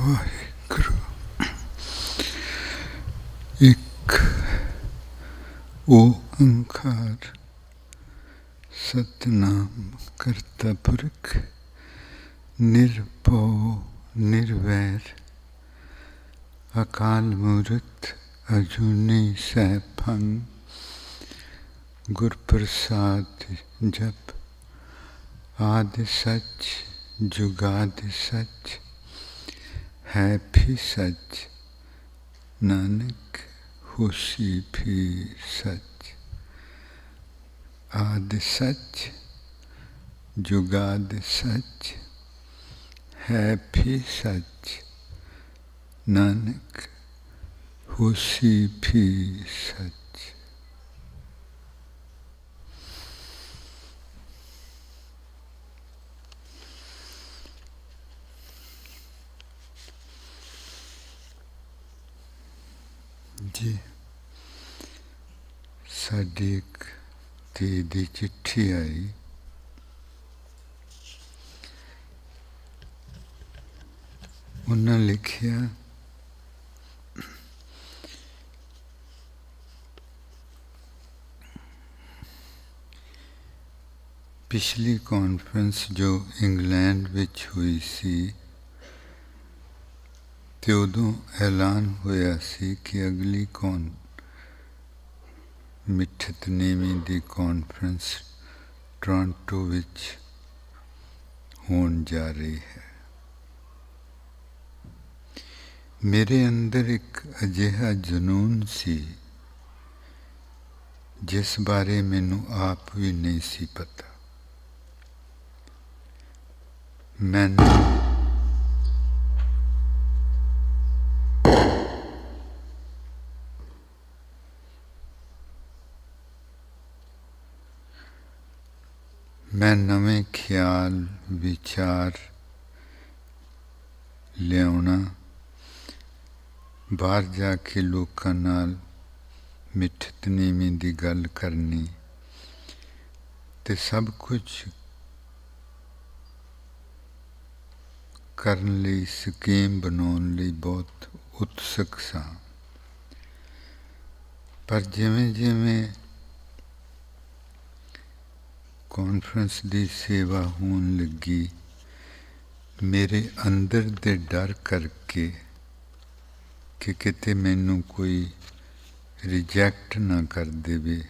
ਵਾਹਿਗੁਰੂ। ਇੱਕ ਓੰਕਾਰ ਸਤਿਨਾਮ ਕਰਤਾ ਪੁਰਖ ਨਿਰਭਉ ਨਿਰਵੈਰ ਅਕਾਲ ਮੂਰਤ ਅਜੂਨੀ ਸੈਭੰ ਗੁਰ ਪ੍ਰਸਾਦ ਜਪ ਆਦਿ ਸੱਚ ਜੁਗਾਦਿ ਸੱਚ ਹੈ ਵੀ ਸੱਚ ਨਾਨਕ ਹੋਸੀ ਵੀ ਸੱਚ। ਆਦਿ ਸੱਚ ਜੁਗਾਦਿ ਸੱਚ ਹੈ ਵੀ ਸੱਚ ਨਾਨਕ ਹੋਸੀ ਵੀ ਸੱਚ। ਜੀ ਸਾਡੀ ਇੱਕ ਧੀ ਦੀ ਚਿੱਠੀ ਆਈ। ਉਹਨਾਂ ਲਿਖਿਆ, ਪਿਛਲੀ ਕਾਨਫਰੰਸ ਜੋ ਇੰਗਲੈਂਡ ਵਿੱਚ ਹੋਈ ਸੀ ਤੇ ਉਦੋਂ ਐਲਾਨ ਹੋਇਆ ਸੀ ਕਿ ਅਗਲੀ ਮਿੱਠਤ ਨੇਮੀ ਦੀ ਕਾਨਫਰੰਸ ਟੋਰਾਂਟੋ ਵਿੱਚ ਹੋਣ ਜਾ ਰਹੀ ਹੈ। ਮੇਰੇ ਅੰਦਰ ਇੱਕ ਅਜਿਹਾ ਜਨੂੰਨ ਸੀ ਜਿਸ ਬਾਰੇ ਮੈਨੂੰ ਆਪ ਵੀ ਨਹੀਂ ਸੀ ਪਤਾ। ਮੈਂ ਨਵੇਂ ਖਿਆਲ ਵਿਚਾਰ ਲਿਆਉਣਾ, ਬਾਹਰ ਜਾ ਕੇ ਲੋਕਾਂ ਨਾਲ ਮਿੱਠਤ ਨੀਵੀਂ ਦੀ ਗੱਲ ਕਰਨੀ ਤੇ ਸਭ ਕੁਝ ਕਰਨ ਲਈ ਸਕੀਮ ਬਣਾਉਣ ਲਈ ਬਹੁਤ ਉਤਸੁਕ ਸਾਂ। ਪਰ ਜਿਵੇਂ ਜਿਵੇਂ ਕਾਨਫਰੰਸ ਦੀ ਸੇਵਾ ਹੋਣ ਲੱਗੀ, ਮੇਰੇ ਅੰਦਰ ਦੇ ਡਰ ਕਰਕੇ ਕਿ ਕਿਤੇ ਮੈਨੂੰ ਕੋਈ ਰਿਜੈਕਟ ਨਾ ਕਰ ਦੇਵੇ,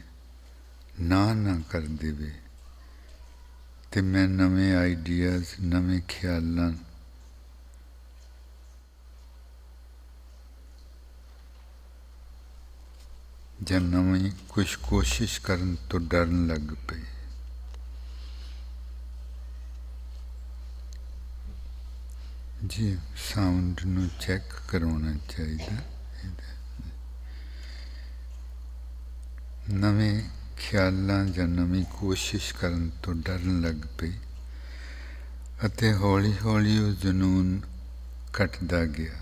ਨਾ ਕਰ ਦੇਵੇ, ਤੇ ਮੈਂ ਨਵੇਂ ਆਈਡੀਆਜ਼, ਨਵੇਂ ਖਿਆਲਾਂ ਜਾਂ ਨਵੀਂ ਕੁਛ ਕੋਸ਼ਿਸ਼ ਕਰਨ ਤੋਂ ਡਰਨ ਲੱਗ ਪਈ। ਜੀ ਸਾਊਂਡ ਨੂੰ ਚੈੱਕ ਕਰਾਉਣਾ ਚਾਹੀਦਾ। ਨਵੇਂ ਖਿਆਲਾਂ ਜਾਂ ਨਵੀਂ ਕੋਸ਼ਿਸ਼ ਕਰਨ ਤੋਂ ਡਰਨ ਲੱਗ ਪਈ ਅਤੇ ਹੌਲੀ ਹੌਲੀ ਉਹ ਜਨੂੰਨ ਘਟਦਾ ਗਿਆ।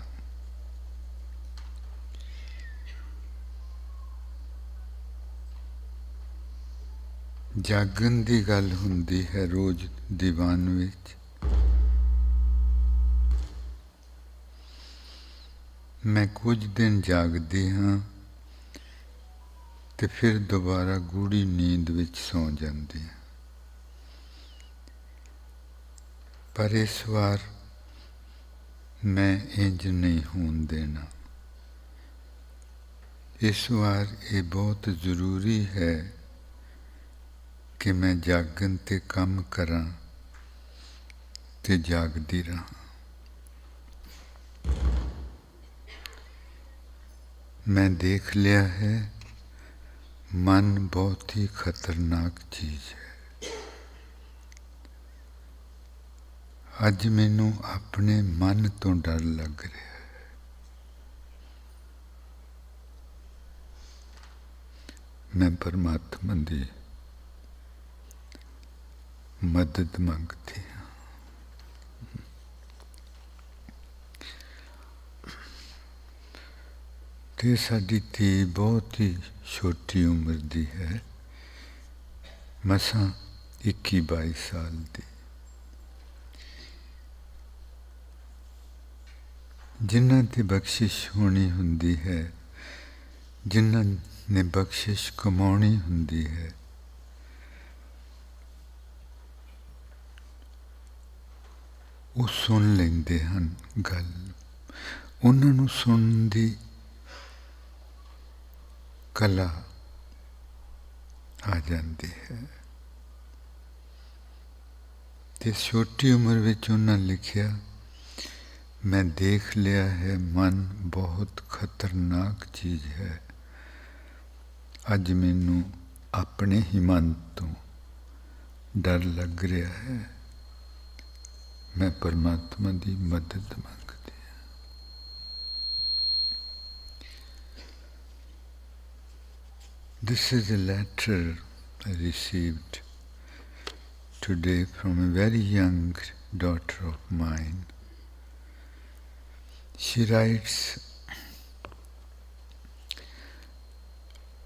ਜਾਗਣ ਦੀ ਗੱਲ ਹੁੰਦੀ ਹੈ ਰੋਜ਼ ਦੀਵਾਨ ਵਿੱਚ। ਮੈਂ ਕੁਝ ਦਿਨ ਜਾਗਦੀ ਹਾਂ ਤੇ ਫਿਰ ਦੁਬਾਰਾ ਗੂੜੀ ਨੀਂਦ ਵਿੱਚ ਸੌਂ ਜਾਂਦੀ ਹਾਂ। ਪਰ ਇਸ ਵਾਰ ਮੈਂ ਇੰਜ ਨਹੀਂ ਹੋਣ ਦੇਣਾ। ਇਸ ਵਾਰ ਇਹ ਬਹੁਤ ਜ਼ਰੂਰੀ ਹੈ ਕਿ ਮੈਂ ਜਾਗਣ ਤੇ ਕੰਮ ਕਰਾਂ ਤੇ ਜਾਗਦੀ ਰਹਾਂ। ਮੈਂ ਦੇਖ ਲਿਆ ਹੈ, ਮਨ ਬਹੁਤ ਹੀ ਖਤਰਨਾਕ ਚੀਜ਼ ਹੈ। ਅੱਜ ਮੈਨੂੰ ਆਪਣੇ ਮਨ ਤੋਂ ਡਰ ਲੱਗ ਰਿਹਾ ਹੈ। ਮੈਂ ਪਰਮਾਤਮਾ ਦੀ ਮਦਦ ਮੰਗਦੀ ਹਾਂ। ਤੇ ਸਾਡੀ ਧੀ ਬਹੁਤ ਹੀ ਛੋਟੀ ਉਮਰ ਦੀ ਹੈ, ਮਸਾਂ 21-22 ਸਾਲ ਦੀ। जिन्हां ते बख्शिश होनी हुंदी है, जिन्हां ने बख्शिश कमाउणी हुंदी है, ਉਹ ਸੁਣ ਲੈਂਦੇ ਹਨ ਗੱਲ। ਉਹਨਾਂ ਨੂੰ ਸੁਣਨ ਦੀ ਕਲਾ ਆ ਜਾਂਦੀ ਹੈ। ਤੇ ਛੋਟੀ ਉਮਰ ਵਿੱਚ ਉਹਨਾਂ ਲਿਖਿਆ, ਮੈਂ ਦੇਖ ਲਿਆ ਹੈ ਮਨ ਬਹੁਤ ਖਤਰਨਾਕ ਚੀਜ਼ ਹੈ। ਅੱਜ ਮੈਨੂੰ ਆਪਣੇ ਹੀ ਮਨ ਤੋਂ ਡਰ ਲੱਗ ਰਿਹਾ ਹੈ। मैं परमात्मा की मदद मंगती हाँ। This is a letter I received today from a very young daughter of mine. She writes,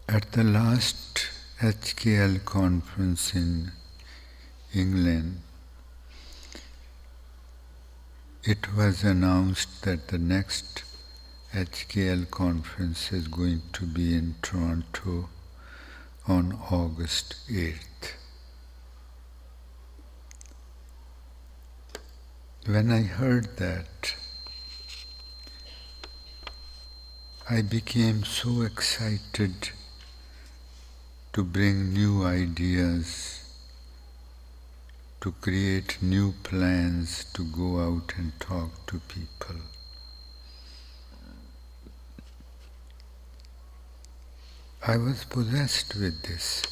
at the last HKL conference in England, it was announced that the next HKL conference is going to be in Toronto on August 8th. When I heard that, I became so excited to bring new ideas, to create new plans to go out and talk to people. I was possessed with this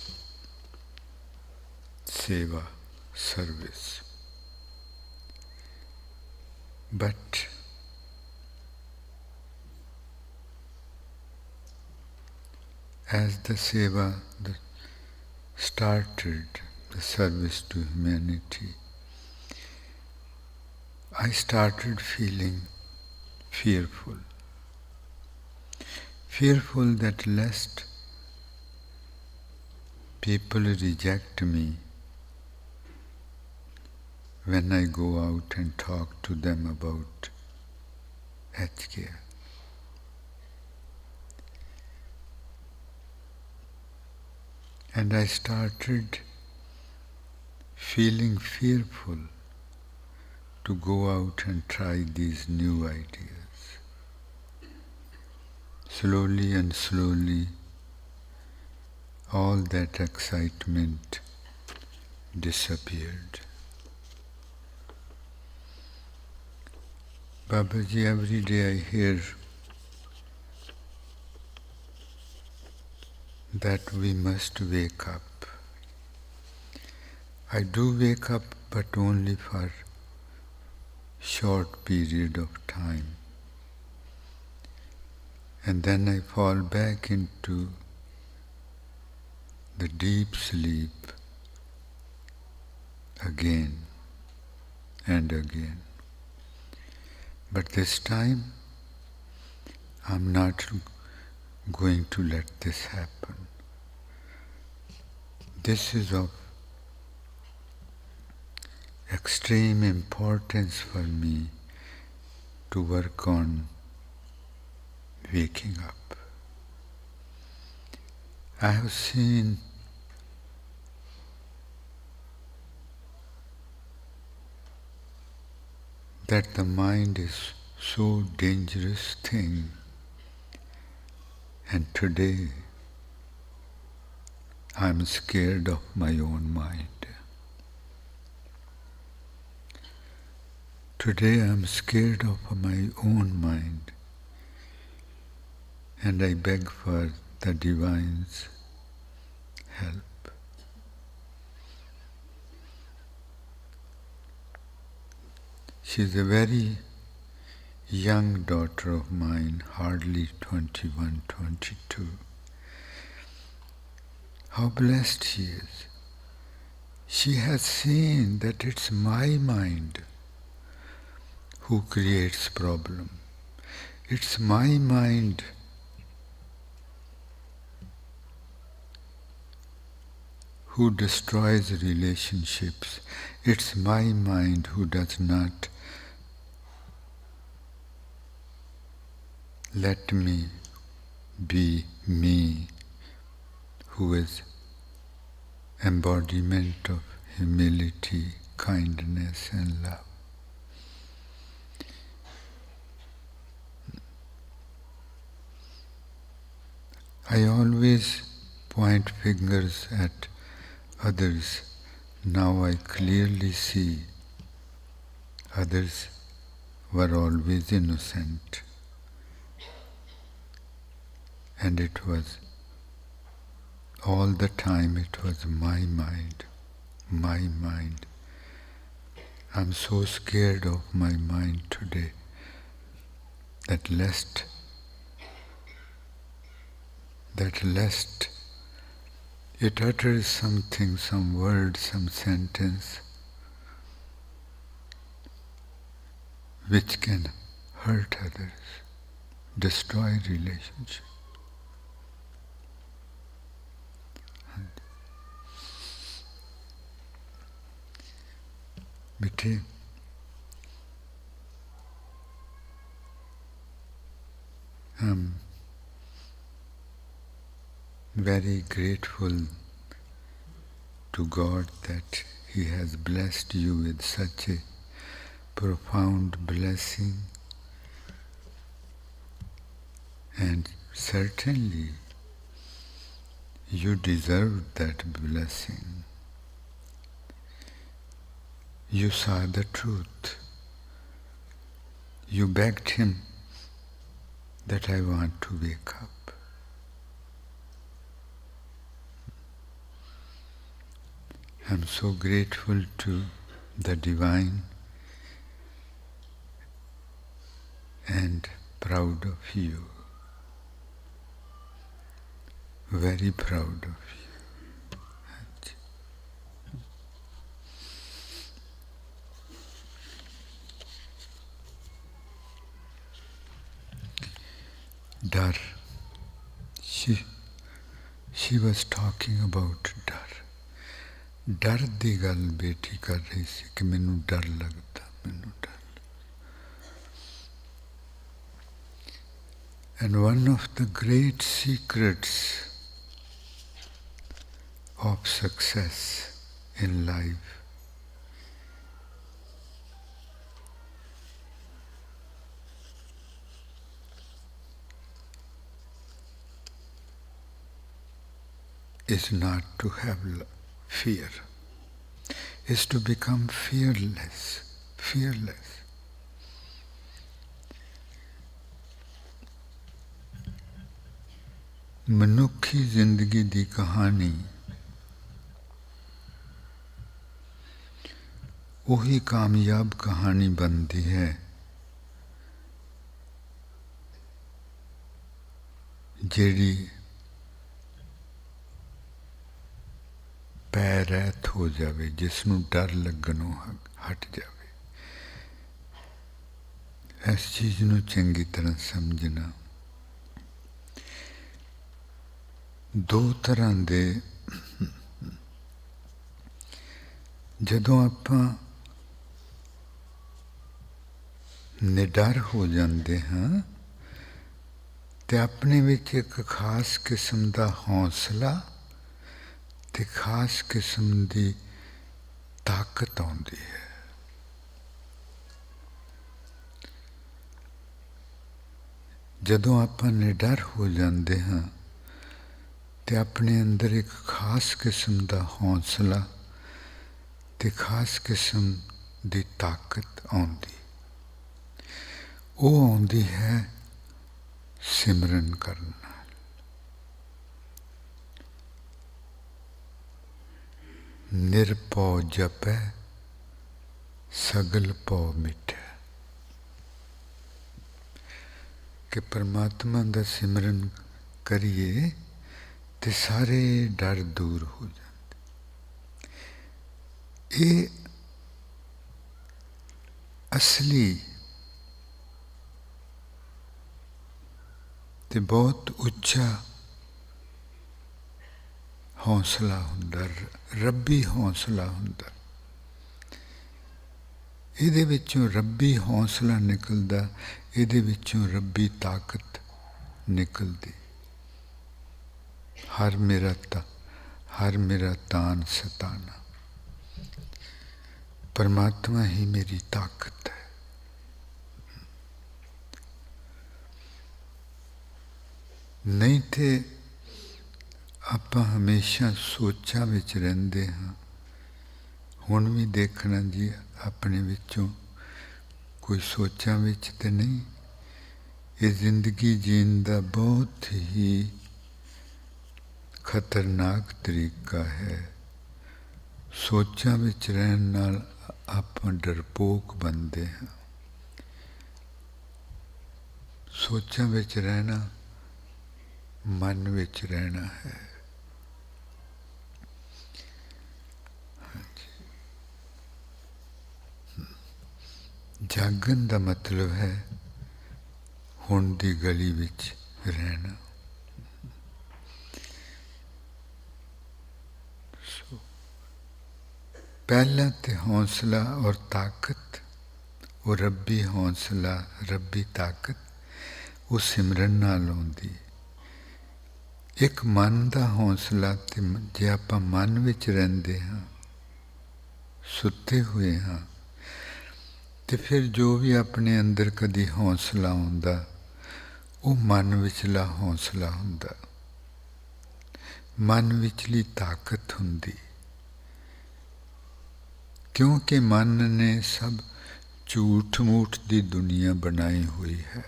seva service. But as the seva started, the service to humanity, I started feeling fearful. Fearful that lest people reject me when I go out and talk to them about HKL. And I started feeling fearful to go out and try these new ideas. Slowly and slowly, all that excitement disappeared. Babaji, every day I hear that we must wake up. I do wake up, but only for short period of time. And then I fall back into the deep sleep again and again. But this time, I'm not going to let this happen. This is of extreme importance for me to work on waking up. I have seen that the mind is so dangerous thing, and today I'm scared of my own mind. Today I'm scared of my own mind, and I beg for the Divine's help. She is a very young daughter of mine, hardly 21, 22. How blessed she is. She has seen that it's my mind who creates problem. It's my mind who destroys relationships. It's my mind who does not let me be me, who is embodiment of humility, kindness and love. I always point fingers at others. Now I clearly see others were always innocent. And it was all the time, it was my mind, my mind. I'm so scared of my mind today that lest it utters something, some word, some sentence which can hurt others, destroy relationship. बेटे, I'm very grateful to God that He has blessed you with such a profound blessing, and certainly you deserved that blessing. You saw the truth. You begged Him that I want to wake up. I'm so grateful to the Divine and proud of you. Very proud of you. Dar. She was talking about dar. डर दी गल बेटी कर रही सी कि मैनू डर लगता, मैनू डर. And one of the great secrets of success in life is not to have fear, is to become fearless, fearless. मनुखी जिंदगी दी कहानी वही कामयाब कहानी बनती है जेड़ी पैरैत हो जावे, जिसनू डर लगनों हट जावे. इस चीज़ नू चंगी तरह समझना. दो तरह दे जदों आपां निडर हो जाते हाँ ते अपने विच एक खास किस्म का हौसला ते खास किस्म की ताकत आउंदी है. जदों आपां निडर हो जाते हाँ ते अपने अंदर एक खास किस्म का हौसला ते खास किस्म की ताकत आउंदी. वो आउंदी है सिमरन करना. निरपौ जपै सगल पौ मिटै. कि परमात्मा का सिमरन करिए ते सारे डर दूर हो जाते. ये असली ते बहुत उच्चा हौसला हुंदा, रब्बी हौसला हुंदा. इहदे विचों रब्बी हौसला निकलदा, इहदे विचों रब्बी ताकत निकलदी। हर मेरा तान सताना। परमात्मा ही मेरी ताकत है। नहीं तो ਆਪਾਂ हमेशा सोचा विच रहिंदे हाँ। हुण भी देखना जी अपने विचों कोई सोचा विच ते नहीं। ये जिंदगी जीण दा बहुत ही खतरनाक तरीका है। सोचा विच रहन नाल आपां डरपोक बनदे हाँ। सोचा विच रहना मन विच रहना है। जागन का मतलब है हुण दी गली विच रहना। पहला तो हौसला और ताकत, वो रब्बी हौसला रब्बी ताकत वो सिमरन नाल आउंदी। एक मन का हौसला ते जे आपां मन विच रहिंदे हाँ, सुते हुए हाँ, तो फिर जो भी अपने अंदर कदी हौसला आउंदा वो मन विचला हौसला हुंदा, मन विचली ताकत हुंदी। क्योंकि मन ने सब झूठ मूठ की दुनिया बनाई हुई है।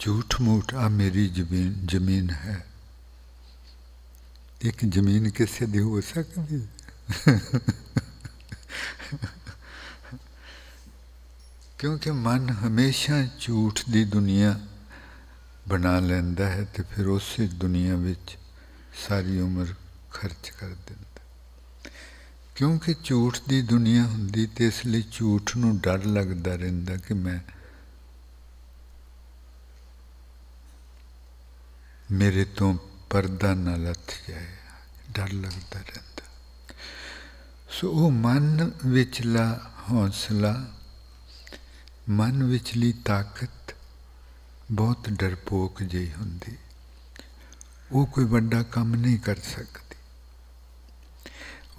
झूठ मूठ आ मेरी जमीन है। एक जमीन किसी दी हो सकती क्योंकि मन हमेशा झूठ की दुनिया बना लेंदा है तो फिर उस दुनिया विच सारी उम्र खर्च कर देंदा। क्योंकि झूठ की दुनिया हुंदी तो इसलिए झूठ नूं डर लगता रहिंदा कि मैं मेरे तो पर्दा ना लथ जाए, डर लगता रहता। सो वो मन विचला हौसला, मन विचली ताकत बहुत डरपोक जी हुंदी। वो कोई वड्डा काम नहीं कर सकती।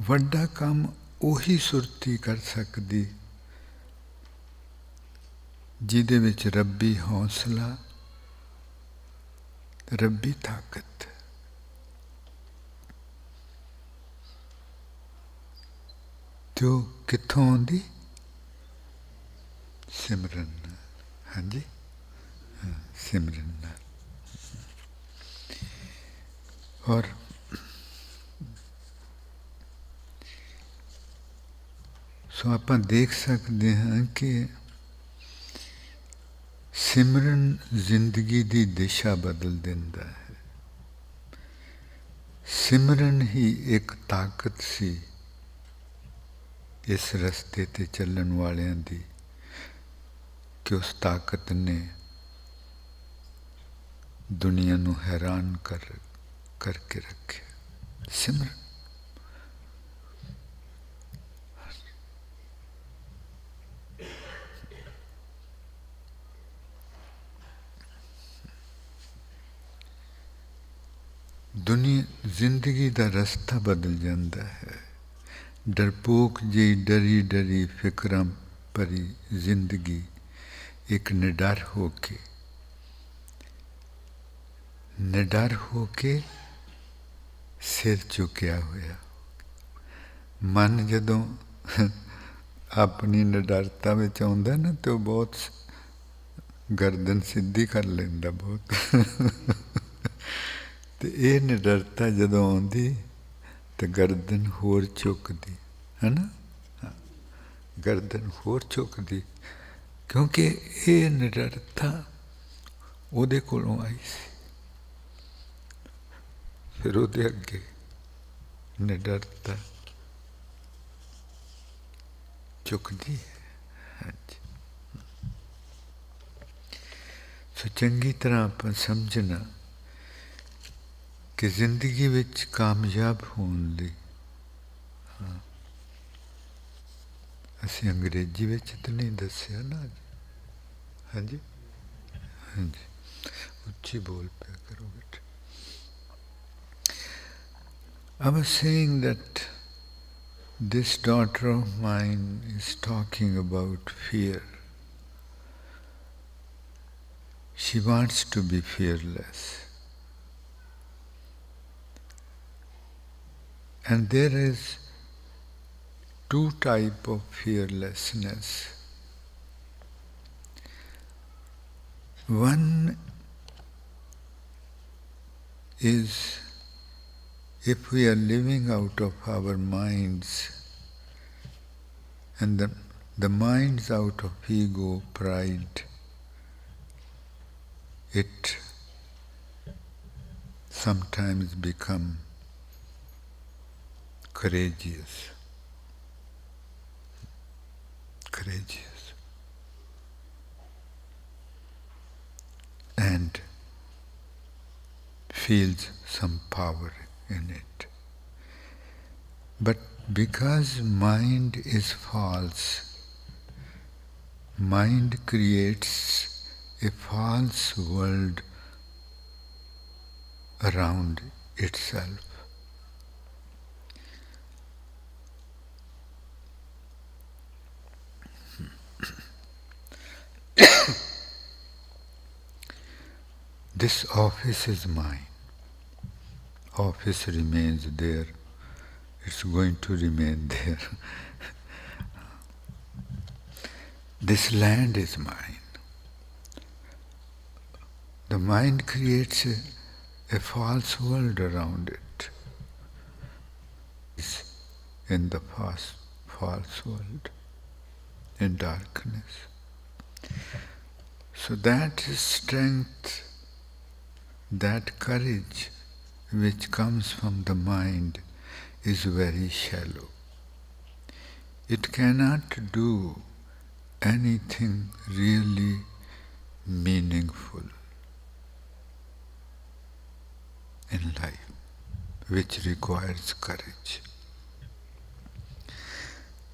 वड्डा काम उही सुरती कर सकती जिहदे विच रब्बी हौसला रब्बी ताकत। तो कित्थों आउंदी? सिमरन। हाँ जी, हाँ, सिमरन। और सो आपां देख सकते हैं कि सिमरन जिंदगी की दिशा बदल देंदा है। सिमरन ही एक ताकत सी इस रस्ते ते चलन वालियां दी कि उस ताकत ने दुनिया नूं हैरान करके रखे। सिमरन दुनिया जिंदगी का रास्ता बदल जाता है। डरपोक जी डरी डरी फिक्रां भरी जिंदगी एक निडर होके सिर चुकिया होया। मन जदों अपनी निडरता में आउंदा ना तो बहुत गर्दन सीधी कर लेंदा बहुत तो ये निडरता जदों आउंदी तो गर्दन होर झुकदी है ना। गर्दन होर झुकदी क्योंकि ये निडरता उहदे कोलों आई सी। फिर उहदे अगे निडरता झुकदी है। हाँ जी। सो चंगी तरह आपां समझना कि जिंदगी विच कामयाब होने लई असीं अंग्रेजी विच तो नहीं दस्सिया ना। हाँ जी, हाँ जी, ਉੱਚੀ ਬੋਲ ਪਿਆ ਕਰੋ ਬੇਟੇ. I was saying that this daughter of mine is talking about fear. She wants to be fearless. And there is two types of fearlessness. One is if we are living out of our minds, and the mind's out of ego, pride, it sometimes become courageous. And feels some power in it. But because mind is false, mind creates a false world around itself. This office is mine. Office remains there. It's going to remain there. This land is mine. The mind creates a false world around it. It's in the false world, in darkness. So that strength, that courage which comes from the mind is very shallow. It cannot do anything really meaningful in life, which requires courage.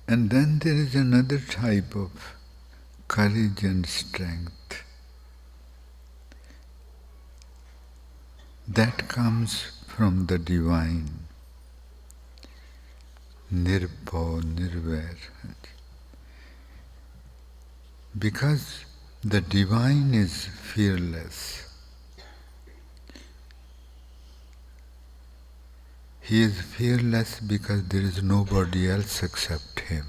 And then there is another type of courage and strength that comes from the divine, nirbhav, nirvair. Because the divine is fearless. He is fearless because there is nobody else except him,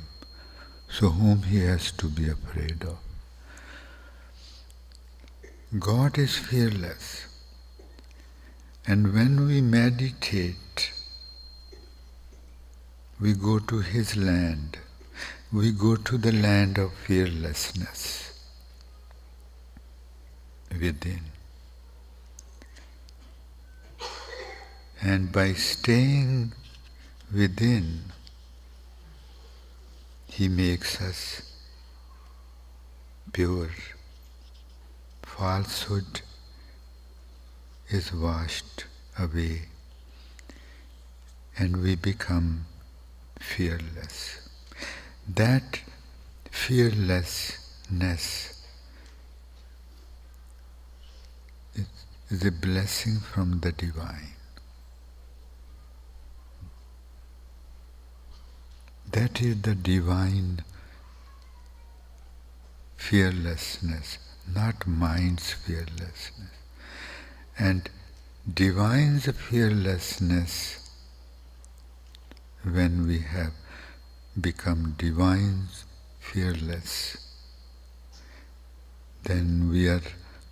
so whom he has to be afraid of. God is fearless. And when we meditate, we go to his land. We go to the land of fearlessness within. And by staying within, he makes us pure. Falsehood is washed away and we become fearless. That fearlessness is a blessing from the divine. That is the divine fearlessness, not mind's fearlessness. And divine's fearlessness, when we have become divine's fearless, then we are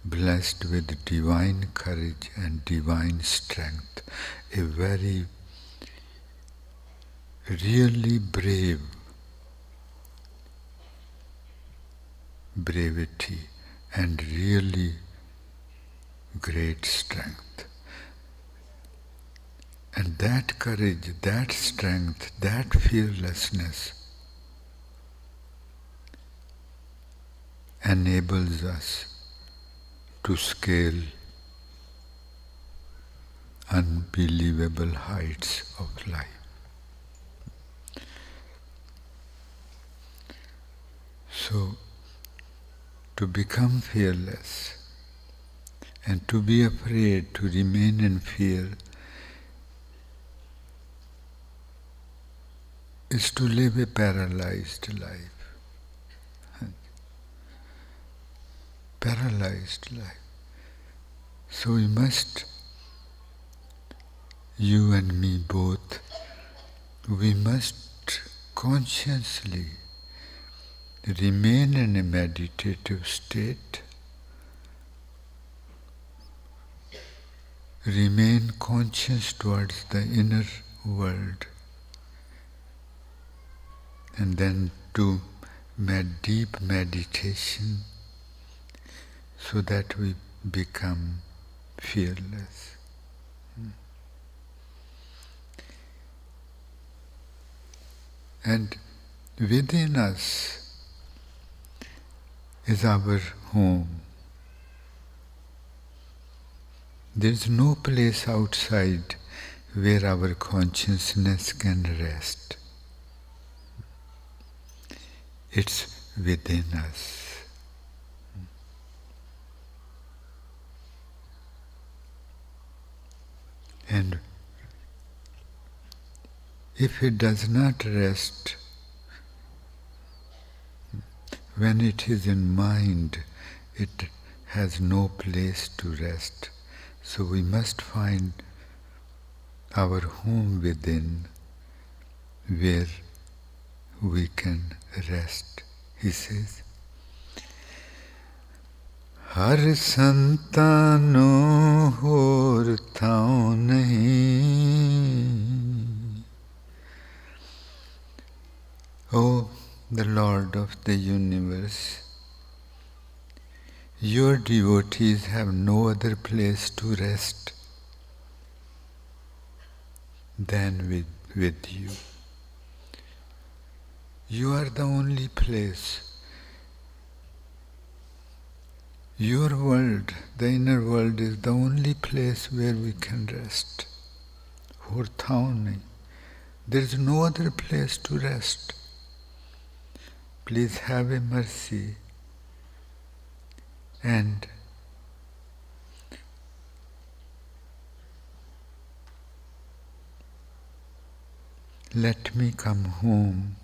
blessed with divine courage and divine strength, a very really brave brevity and really great strength. And that courage, that strength, that fearlessness enables us to scale unbelievable heights of life. So, to become fearless And to be afraid, to remain in fear, is to live a paralyzed life. Paralyzed life. So we must, you and me both, we must consciously remain in a meditative state, remain conscious towards the inner world, and then do deep meditation so that we become fearless. And within us is our home. There is no place outside where our consciousness can rest. It's within us. And if it does not rest, when it is in mind, it has no place to rest. So we must find our home within, where we can rest. He says, Har santano hor thao nahi. O the Lord of the universe, your devotees have no other place to rest than with you. You are the only place. Your world, the inner world, is the only place where we can rest. Hor thao nahi. There is no other place to rest. Please have a mercy and let me come home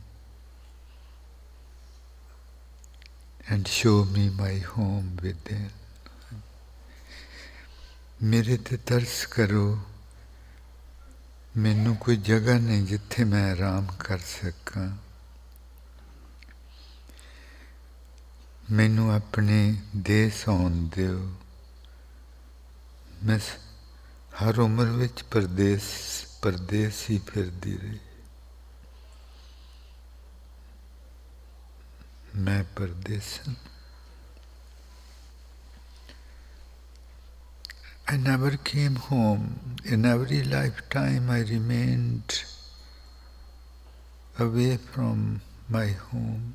and show me my home within. मेरे ते तरस करो, मैनू कोई जगह नहीं जिथे मैं आराम कर सकां. मैनू अपने देश आउण दिओ. मैं हर उम्र विच परदेस ही फिरदी रही. मैं परदेसन. I never came home. In every lifetime I remained away from my home.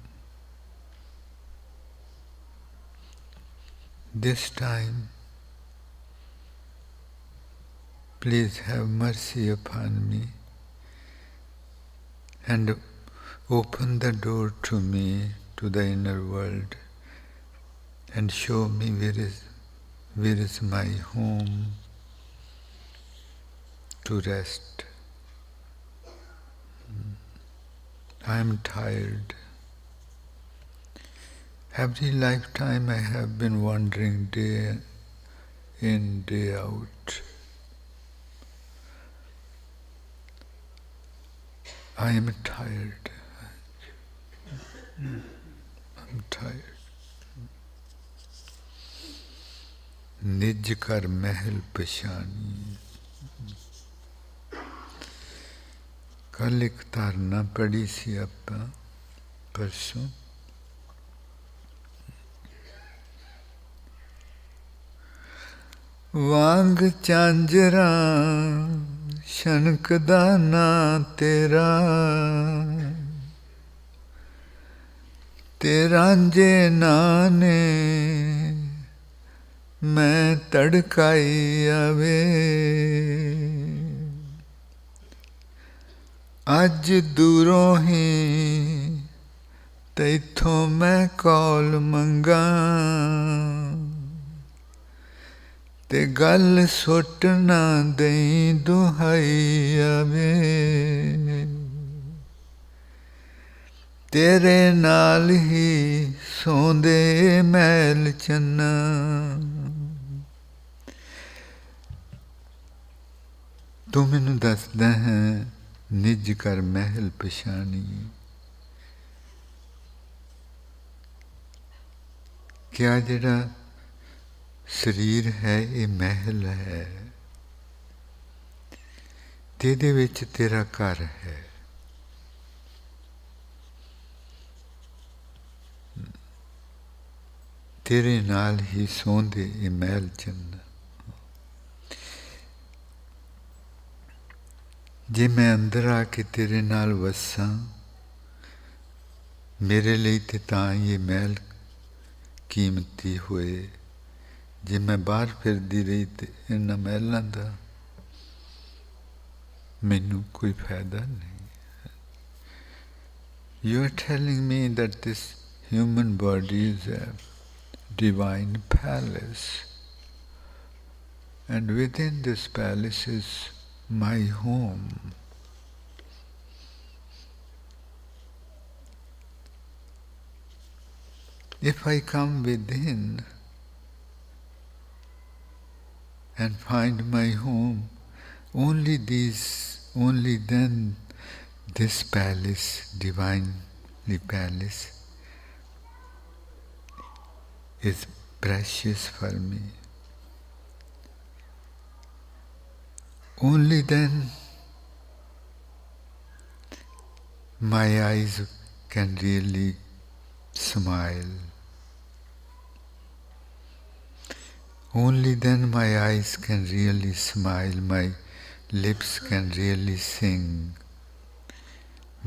This time, please have mercy upon me and open the door to me, to the inner world, and show me where is my home to rest. I am tired. Every lifetime I have been wandering day in, day out. I am tired. I'm tired. निज कर महल पछानी. कल एक धारणा पढ़ी सी आपां परसों. वांग झांजरा छनकदा ना तेरा, ते रांझे नाने मैं तड़काई आवे. अज दूरों ही तैथों मैं कौल मंगा, ते गल सुट ना दई दुहाई आवे, तेरे नाल ही सौंदे महल चन्ना। तू मैनू दसदा है निज कर महल पछानी, क्या जिहड़ा शरीर है ये महल है, तेरे विच तेरा घर है। तेरे नाल ही सौंदे ये महल चन्ना। जे मैं अंदर आके तेरे नाल वसा, मेरे लिए ते तां ये महल कीमती होए। जे मैं बाहर फिरदी रही तो इन्हां महलों का मैनू कोई फायदा नहीं। You are telling me that this human body is a divine palace, and within this palace is my home. If I come within and find my home, only then this palace, divinely palace, is precious for me. Only then my eyes can really smile. Only then my eyes can really smile, my lips can really sing,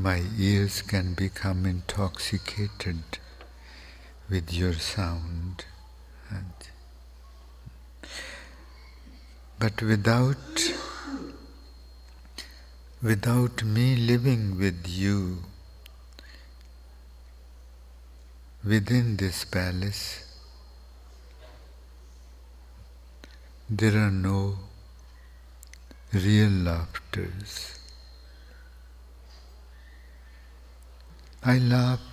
my ears can become intoxicated with your sound. But without me living with you within this palace, there are no real laughters. I laugh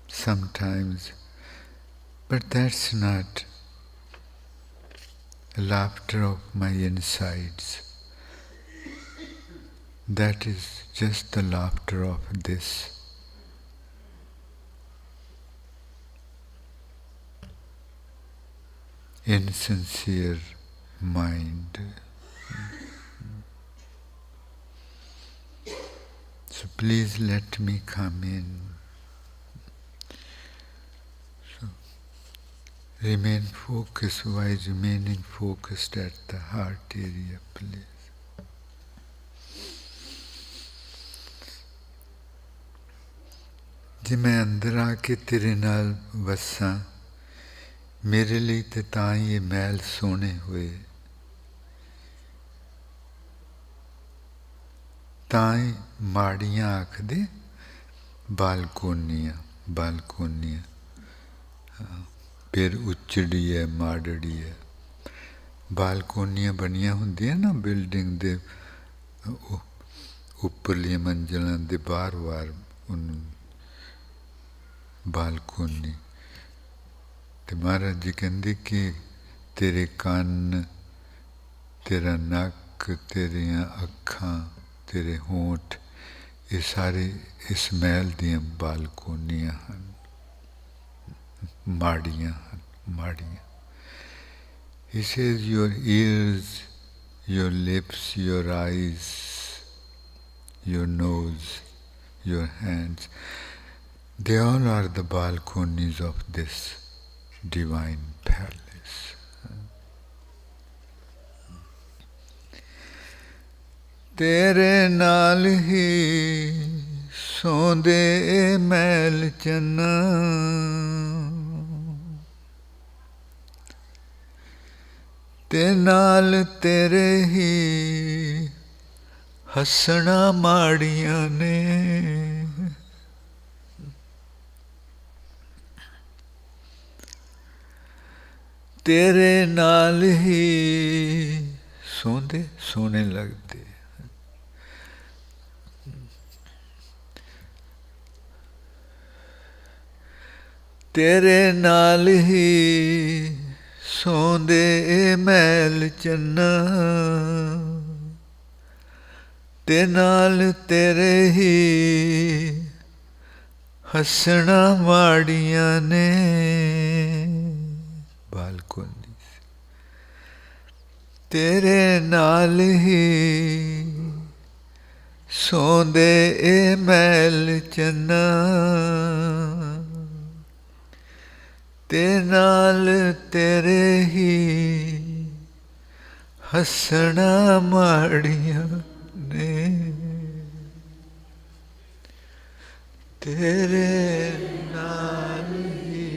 sometimes, but that's not laughter of my insides. That is just the laughter of this insincere mind. So please let me come in. So remain focused. While remaining focused at the heart area, please. जे मैं अंदर आके तेरे नाल वसा, मेरे लिए ते तां ये महल सोने हुए, तां ही माड़ियां आखदे बालकोनियां, बालकोनियां, फिर उच्चड़ी है माड़ड़ी है। बालकोनियां बनियां हुंदियां ना बिल्डिंग दे उपरली मंजिलां दे बार बार बालकोनी। ते महाराज जी कहंदे कि तेरे कन्न, तेरा नक, तेरियां अखां, तेरे होंठ, ये सारे इस महल दियां बालकोनियां हन, माड़ियां हन, माड़ियां। He says your ears, your lips, your eyes, your nose, your hands, they all are the balconies of this divine palace. तेरे नाल ही सौंदे महल चन्ना, ते नाल तेरे ही हसना माड़ियां ने। तेरे नाल ही सोंदे सोने लगदे। तेरे नाल ही सोंदे ए महल चन्ना, ते नाल तेरे ही हसना माड़ियां ने। बालकोनी तेरे नाल ही सोंदे ए महल चन्ना, ते नाल तेरे ही हसना माड़ियां ने। तेरे नाल ही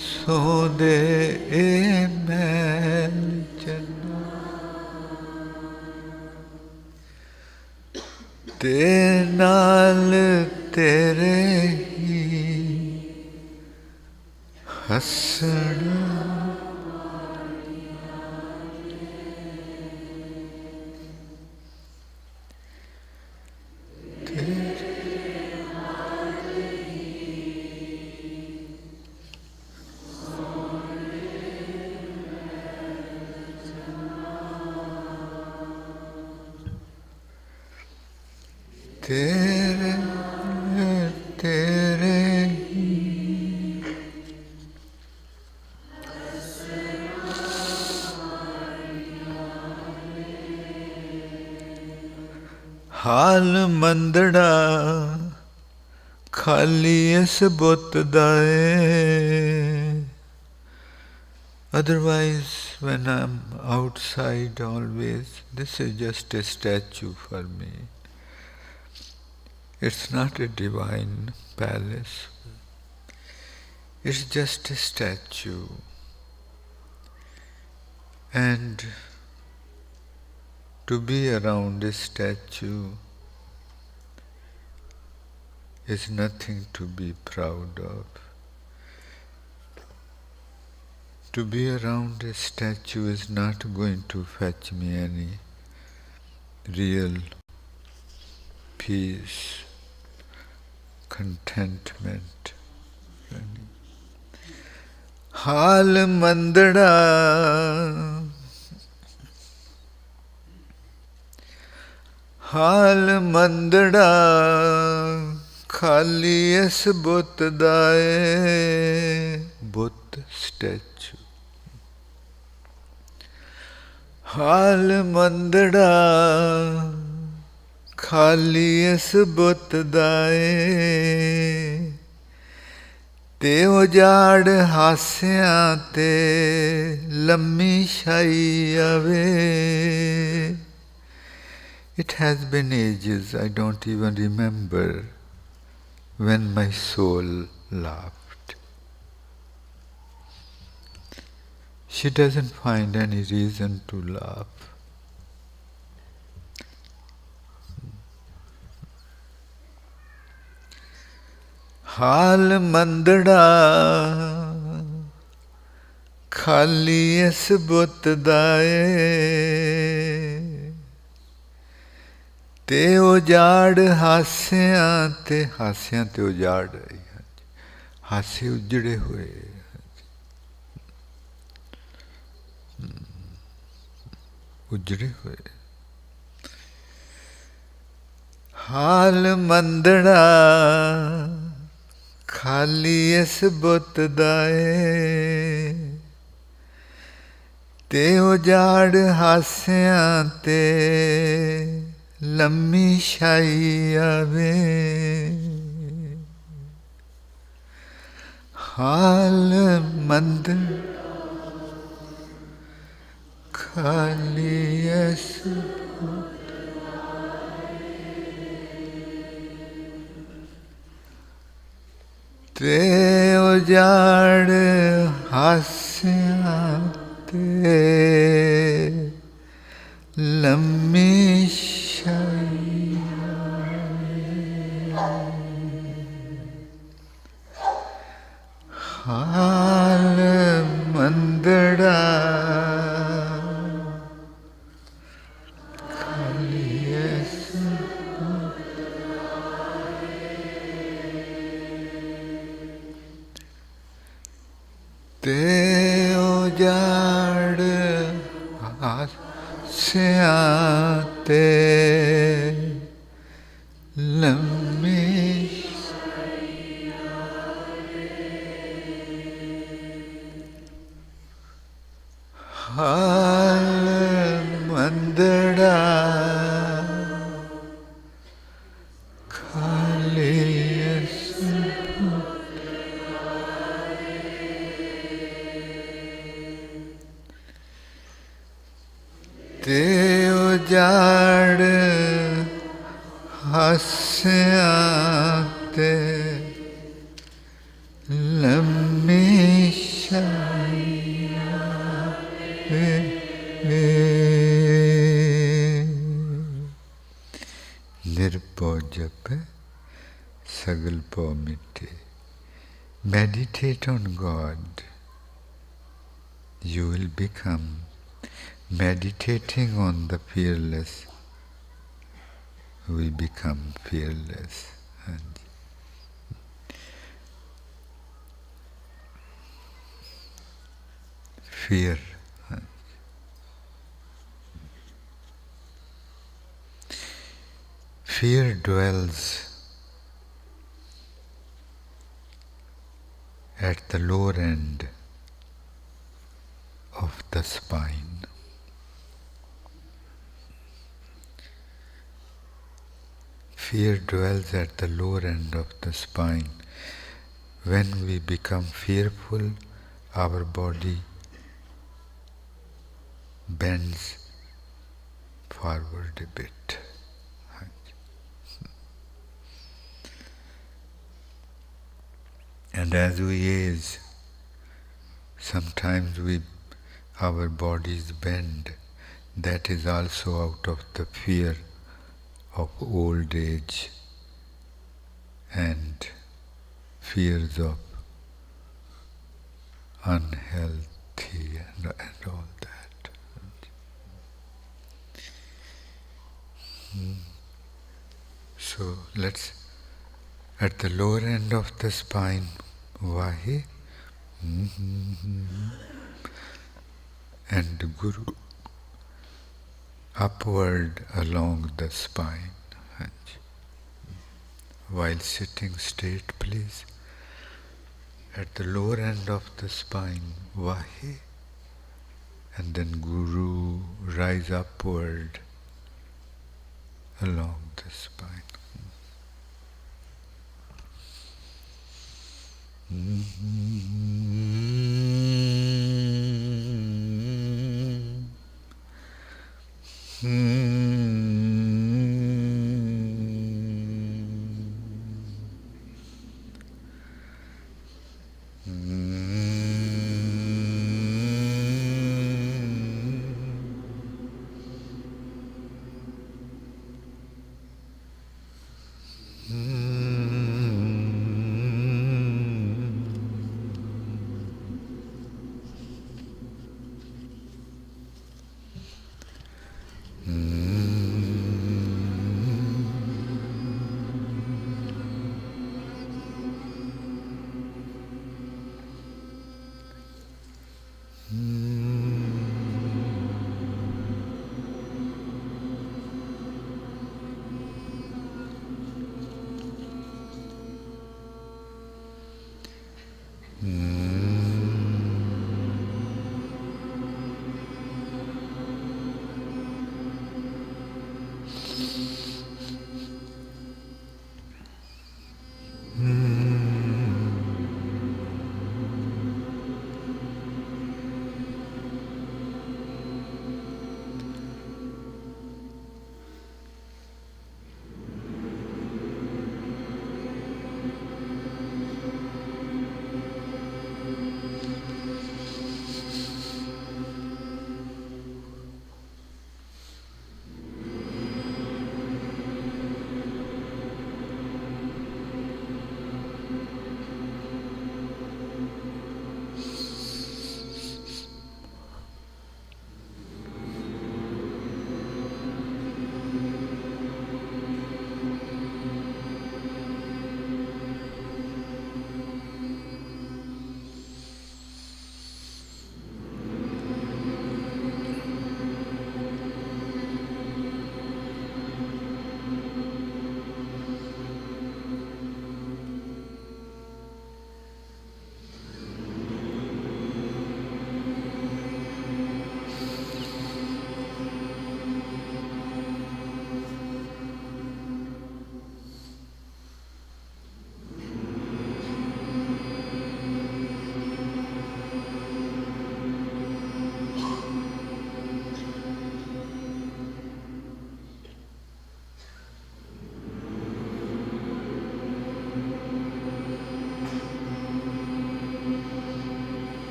सोंदे ए महल चन्ना, ते नाल तेरे ही हसना। तेरे तेरे हाल मंदड़ा खाली इस बुत दा ऐ। Otherwise, when I'm outside, always, this is just a statue for me. It's not a divine palace. It's just a statue. And to be around a statue is nothing to be proud of. To be around a statue is not going to fetch me any real peace, contentment. हाल मंदड़ा हाल मंदड़ा खाली इस बुत दा ऐ। बुत statue. हाल मंदड़ा खाली इस बुत दा ऐ, ते उजाड़ हास्यां ते लम्मी छाई आवे। It has been ages, I don't even remember when my soul laughed. She doesn't find any reason to laugh. हाल मंदड़ा खाली इस बुत दा ऐ, ते उजाड़ हास्यां ते उजाड़ हासे उजड़े हुए। उजड़े हुए। हाल मंदड़ा खाली इस बुत दा ऐ, ते उजाड़ हास्यां ते लम्मी छाई आवे। हाल मंदड़ा खाली इस ते उजाड़ हास्यां ते लम्मी छाई। हाल से आते लम्बी हाल मंदड़ा खाली ते उजाड़ हंसते लम्बी निर्भो जप सगल पो मिटे. Meditate on God. You will become meditating on the fearless. We become fearless. Fear. Fear dwells at the lower end of the spine. Fear dwells at the lower end of the spine. When we become fearful, our body bends forward a bit. And as we age, sometimes our bodies bend. That is also out of the fear of old age and fears of unhealthy and all that. So let's, at the lower end of the spine, Vahe, and Guru upward along the spine. While sitting straight, please, at the lower end of the spine, Vahe, and then Guru rise upward along the spine.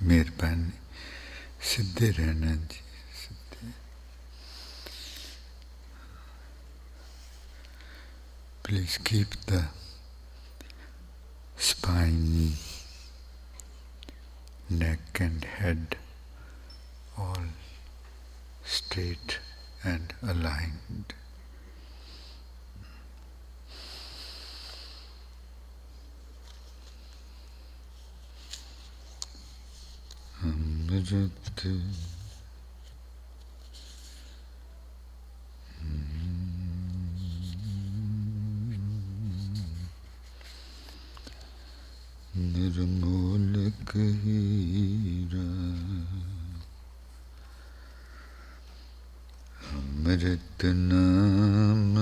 मेहरबानी, सीधे रहना जी, सीधे। Please keep the spine, neck and head all straight and aligned. Amrit निर्मूलक हीरा, अमृत नाम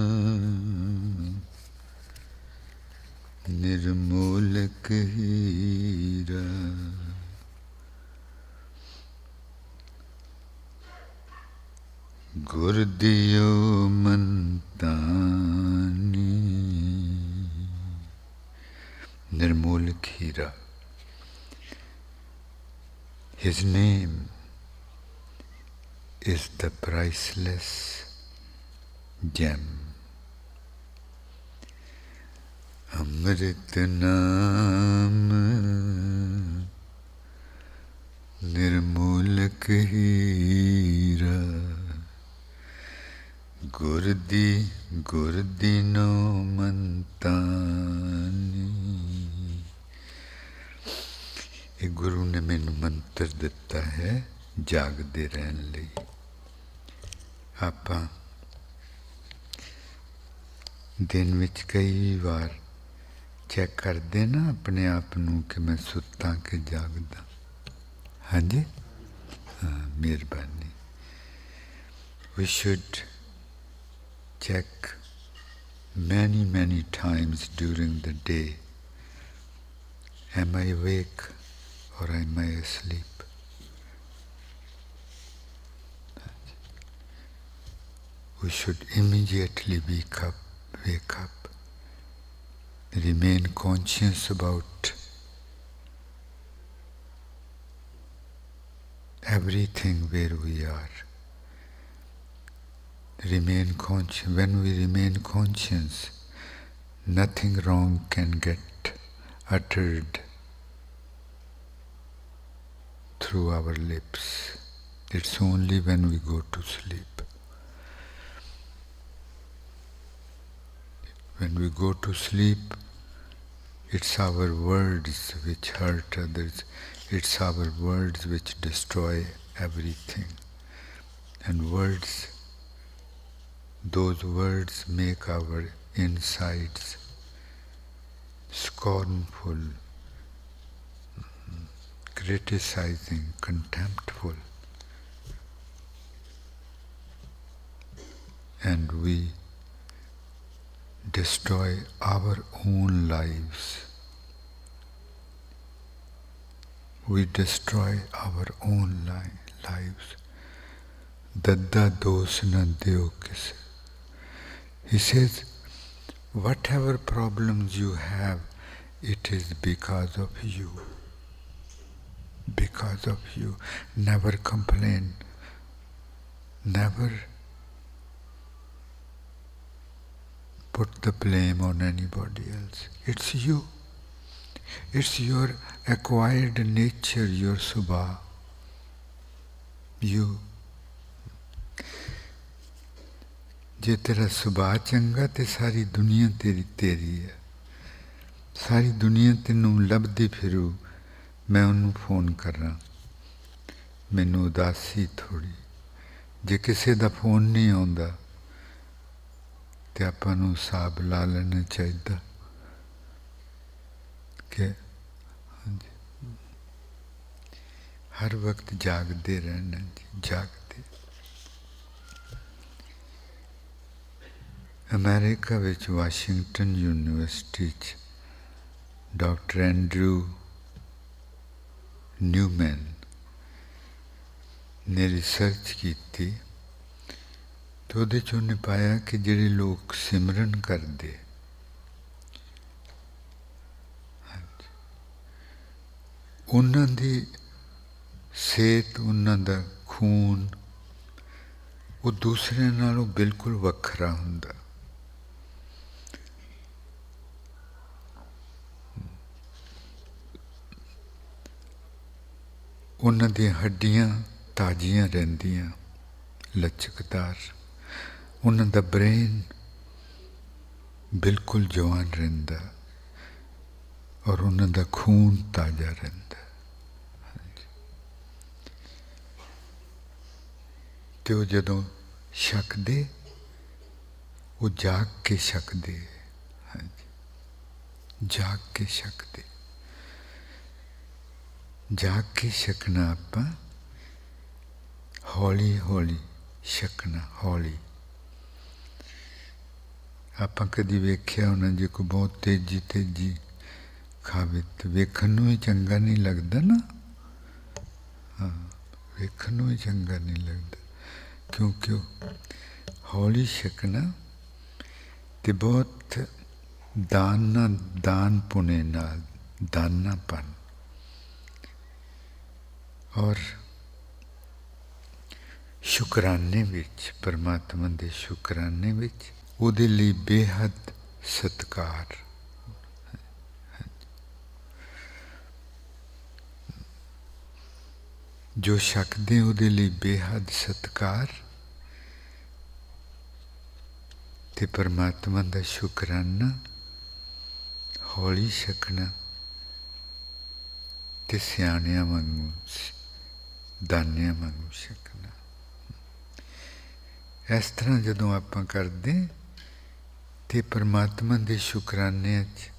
निर्मूलक हीरा, गुर दियो मंतानी। निर्मूलक हीरा, his name is the priceless gem. Amrit naam निर्मूलक हीरा, गुर दीनो मंतानी। एक गुरु ने मैनू मंत्र दिता है जागदे रहन लई। आपां दिन विच कई बार चेक करते ना अपने आप नू कि मैं सुत्ता कि जागदा। हाँ जी, हाँ, मेहरबानी। We should check many times during the day. Am I awake or am I asleep? We should immediately wake up, remain conscious about everything where we are. Remain conscious. When we remain conscious, nothing wrong can get uttered through our lips. It's only when we go to sleep. When we go to sleep, it's our words which hurt others. It's our words which destroy everything. And words, those words make our insides scornful, criticizing, contemptful. And we destroy our own lives. We destroy our own lives. Dadda dos na deo kise. He says, whatever problems you have, it is because of you. Because of you. Never complain. Never put the blame on anybody else. It's you. It's your acquired nature, your subha. You. जे तेरा सुभाव चंगा ते सारी दुनिया तेरी है। सारी दुनिया तेनू लभदी फिरू, मैं उन्नू फोन करा, मैनू उदासी थोड़ी। जे किसी दा फोन नहीं आउंदा ते आपां नू हिसाब ला लेना चाहिदा कि हर वक्त जागदे रहना जी, जागदे। अमेरिका विच Washington University doctor Andrew Newman ने रिसर्च की तो उहदे च उन्हें पाया कि जिहड़े लोग सिमरन करते उन्हां दी ਸਿਹਤ, ਉਹਨਾਂ ਦਾ ਖੂਨ, ਉਹ ਦੂਸਰਿਆਂ ਨਾਲੋਂ ਬਿਲਕੁਲ ਵੱਖਰਾ ਹੁੰਦਾ। ਉਹਨਾਂ ਦੀਆਂ ਹੱਡੀਆਂ ਤਾਜ਼ੀਆਂ ਰਹਿੰਦੀਆਂ, ਲਚਕਦਾਰ। ਉਹਨਾਂ ਦਾ ਬ੍ਰੇਨ ਬਿਲਕੁਲ ਜਵਾਨ ਰਹਿੰਦਾ, ਔਰ ਉਹਨਾਂ ਦਾ ਖੂਨ ਤਾਜ਼ਾ ਰਹਿੰਦਾ। ਤੇ ਉਹ ਜਦੋਂ ਛਕਦੇ, ਉਹ ਜਾਗ ਕੇ ਛਕਦੇ। ਹਾਂਜੀ, ਜਾਗ ਕੇ ਛਕਦੇ। ਜਾਗ ਕੇ ਛਕਣਾ, ਆਪਾਂ ਹੌਲੀ ਹੌਲੀ ਛਕਣਾ, ਹੌਲੀ। ਆਪਾਂ ਕਦੀ ਵੇਖਿਆ ਹੋਣਾ, ਜੇ ਕੋਈ ਬਹੁਤ ਤੇਜ਼ੀ ਤੇਜ਼ੀ ਖਾਵੇ ਤਾਂ ਵੇਖਣ ਨੂੰ ਹੀ ਚੰਗਾ ਨਹੀਂ ਲੱਗਦਾ ਨਾ। ਹਾਂ, ਵੇਖਣ ਨੂੰ ਹੀ ਚੰਗਾ ਨਹੀਂ ਲੱਗਦਾ, ਕਿਉਂਕਿ ਉਹ ਹੌਲੀ ਛਕਣਾ ਤੇ ਬਹੁਤ ਦਾਨ ਪੁਣੇ ਨਾਲ, ਦਾਨਾਪਨ। ਔਰ ਸ਼ੁਕਰਾਨੇ ਵਿੱਚ, ਪਰਮਾਤਮਾ ਦੇ ਸ਼ੁਕਰਾਨੇ ਵਿੱਚ ਉਹਦੇ ਲਈ ਬੇਹੱਦ ਸਤਿਕਾਰ। ਜੋ ਛਕਦੇ ਉਹਦੇ ਲਈ ਬੇਹੱਦ ਸਤਿਕਾਰ, ਤੇ ਪਰਮਾਤਮਾ ਦਾ ਸ਼ੁਕਰਾਨਾ ਹੌਲੀ ਛਕਣਾ, ਤੇ ਸਿਆਣਿਆਂ ਵਾਂਗੂ, ਦਾਨਿਆਂ ਵਾਂਗੂ ਛਕਣਾ। ਇਸ ਤਰ੍ਹਾਂ ਜਦੋਂ ਆਪਾਂ ਕਰਦੇ, ਤੇ ਪਰਮਾਤਮਾ ਦੇ ਸ਼ੁਕਰਾਨਿਆਂ 'ਚ,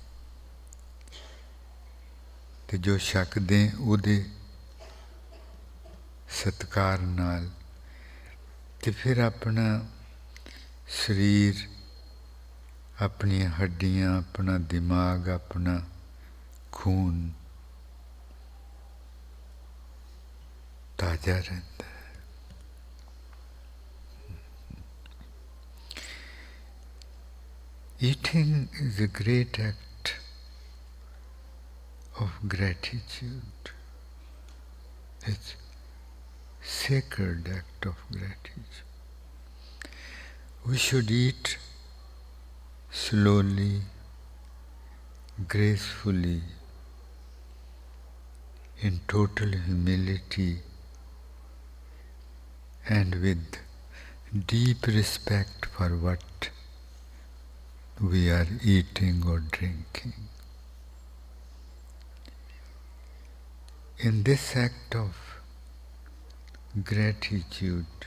ਤੇ ਜੋ ਛਕਦੇ ਉਹਦੇ ਸਤਿਕਾਰ ਨਾਲ, ਤੇ ਫਿਰ ਆਪਣਾ ਸਰੀਰ, ਆਪਣੀਆਂ ਹੱਡੀਆਂ, ਆਪਣਾ ਦਿਮਾਗ, ਆਪਣਾ ਖੂਨ ਤਾਜ਼ਾ ਰਹਿੰਦਾ ਹੈ। Eating is a great act of gratitude. It's a sacred act of gratitude. We should eat slowly, gracefully, in total humility, and with deep respect for what we are eating or drinking. In this act of gratitude,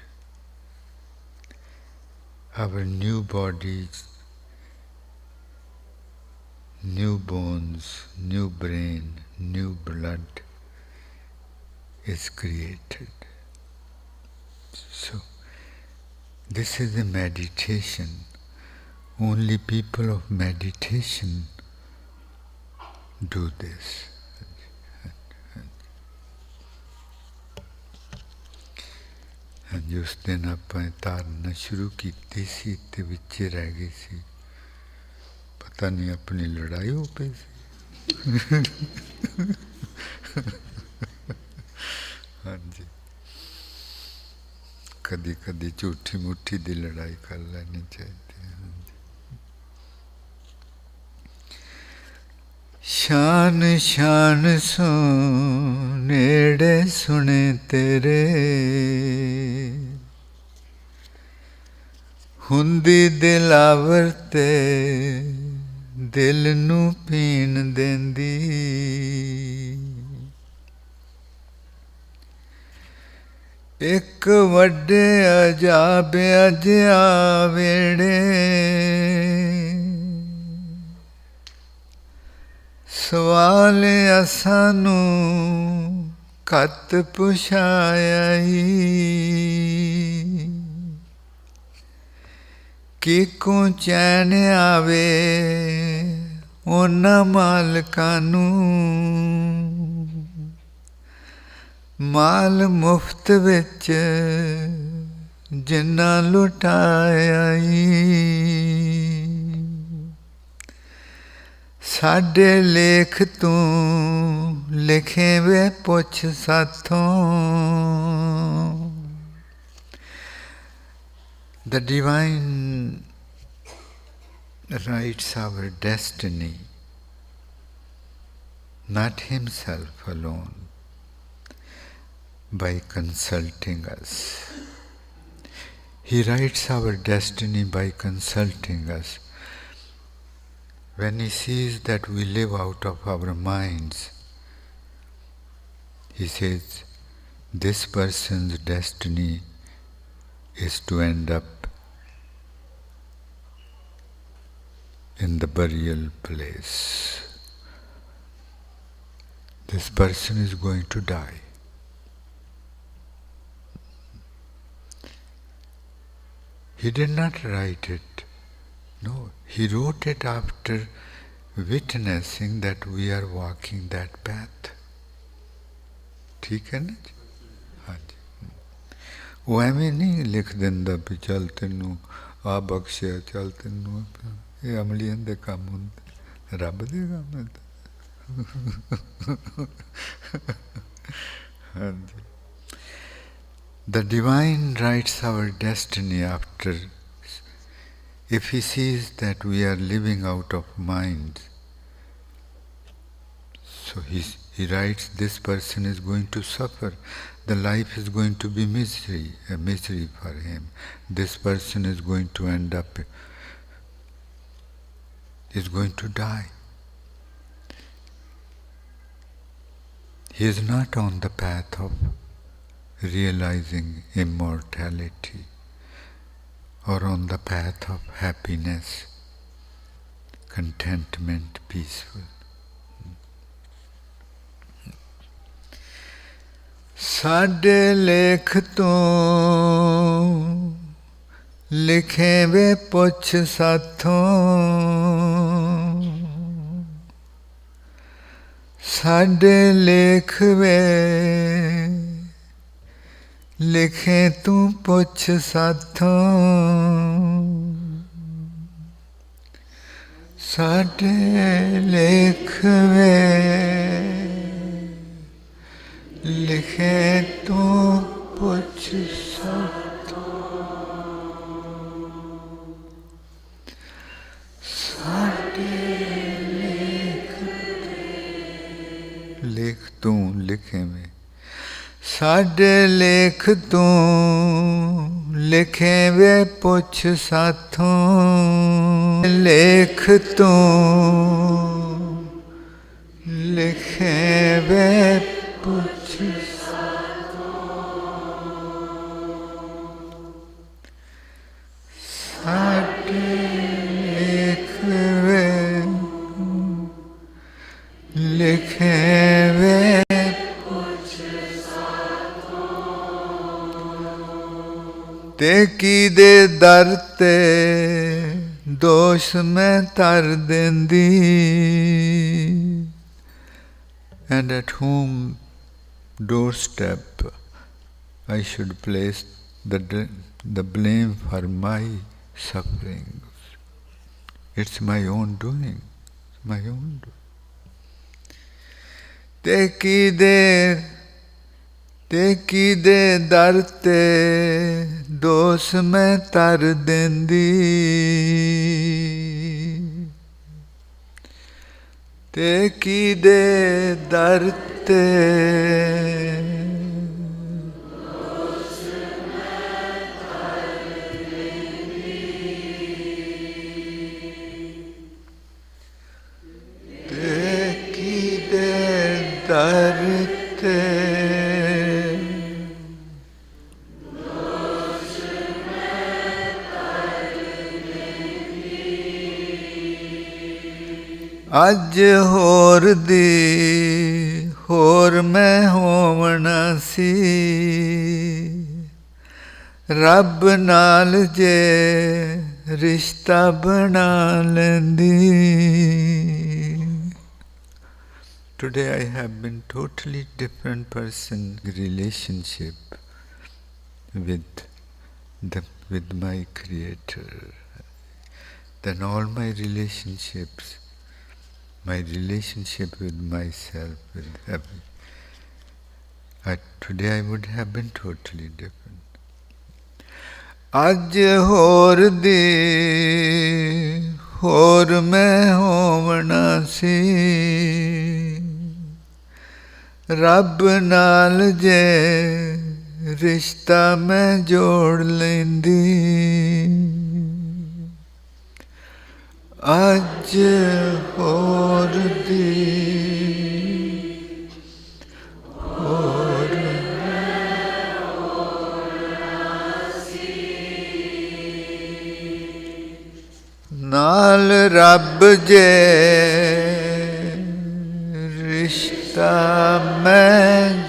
our new bodies, new bones, new brain, new blood is created. So, this is a meditation. Only people of meditation do this. ਹਾਂਜੀ, ਉਸ ਦਿਨ ਆਪਾਂ ਧਾਰਨਾ ਸ਼ੁਰੂ ਕੀਤੀ ਸੀ ਤੇ ਵਿੱਚ ਰਹਿ ਗਈ ਸੀ। ਪਤਾ ਨਹੀਂ ਆਪਣੀ ਲੜਾਈ ਹੋ ਪਈ ਸੀ। ਹਾਂਜੀ, ਕਦੀ ਕਦੀ ਝੂਠੀ ਮੁੱਠੀ ਦੀ ਲੜਾਈ ਕਰ ਲੈਣੀ ਚਾਹੀਦੀ। ਸ਼ਾਨ ਸ਼ਾਨ ਸੋ ਨੇੜੇ ਸੁਣੇ ਤੇਰੇ, ਹੁੰਦੀ ਦਿਲਾਵਰ ਤੇ ਦਿਲ ਨੂੰ ਪੀਣ ਦਿੰਦੀ। ਇੱਕ ਵੱਡੇ ਅਜਾਬ ਅਜਿਹਾ ਵੇੜੇ, ਸਵਾਲ ਸਾਨੂੰ ਘੱਟ ਪੁਛਾਇਆ ਈ, ਕਿਕੋਂ ਚੈਨ ਆਵੇ ਉਹਨਾਂ ਮਾਲਕਾਂ ਨੂੰ, ਮਾਲ ਮੁਫਤ ਵਿੱਚ ਜਿੰਨਾ ਲੁਟਾਇਆ ਈ। साडे लेख तू लिखे वे पुछ साथों. The divine writes our destiny, not himself alone, by consulting us. He writes our destiny by consulting us. When he sees that we live out of our minds, he says, this person's destiny is to end up in the burial place. This person is going to die. He did not write it. No, he wrote it after witnessing that we are walking that path. ठीक है ना जी? हाँ जी. वो ਐਵੇਂ नहीं लिख ਦਿੰਦਾ ਵੀ ਚੱਲ ਤੈਨੂੰ ਆ ਬਖਸ਼ਿਆ ਚੱਲ ਤੈਨੂੰ ਇਹ ਅਮਲੀਆਂ ਦੇ ਕੰਮ ਹੁੰਦੇ ਰੱਬ ਦੇ ਕੰਮ ਹੈ. हाँ जी. The divine writes our destiny after, if he sees that we are living out of mind, so he writes this person is going to suffer, the life is going to be misery, a misery for him. This person is going to end up, is going to die. He is not on the path of realizing immortality or on the path of happiness, contentment, peaceful. साडे लेख तो लिखे वे पुछ साथों. साडे लेख वे लिखे तू पुछ साथों. साडे लेख वे लिखे तू पुछ साथों. साडे लेख तू लिखे में. साडे लेख तू लिखे वे पुछ साथों. लेख तू लिखे वे पुछ साथों. साडे लेख वे लिखे वे ते की दे दर ते दोष मैं तर देंदी. And at whom doorstep I should place the blame for my sufferings. It's my own doing. It's my own doing. ते की दे दर ते दोष मैं तर देंदी. ते की दे दर ते दोष मैं तर देंदी. ते की दे दर ते अज होर दी होर मैं होवना सी. रब नाल जे रिश्ता बना लेंदी. Today I have been totally different person relationship with my Creator than all my relationships my relationship with myself will have. Today I would have been totally different. ਅੱਜ ਹੋਰ ਦੀ ਹੋਰ ਮੈਂ ਹੋਵਣਾ ਸੀ, ਰੱਬ ਨਾਲ ਜੇ ਰਿਸ਼ਤਾ ਮੈਂ ਜੋੜ ਲੈਂਦੀ, ਅੱਜ ਹੋਰ ਦੀ ਹੋਰ ਨਾਲ ਰੱਬ ਜੇ ਰਿਸ਼ਤਾ ਮੈਂ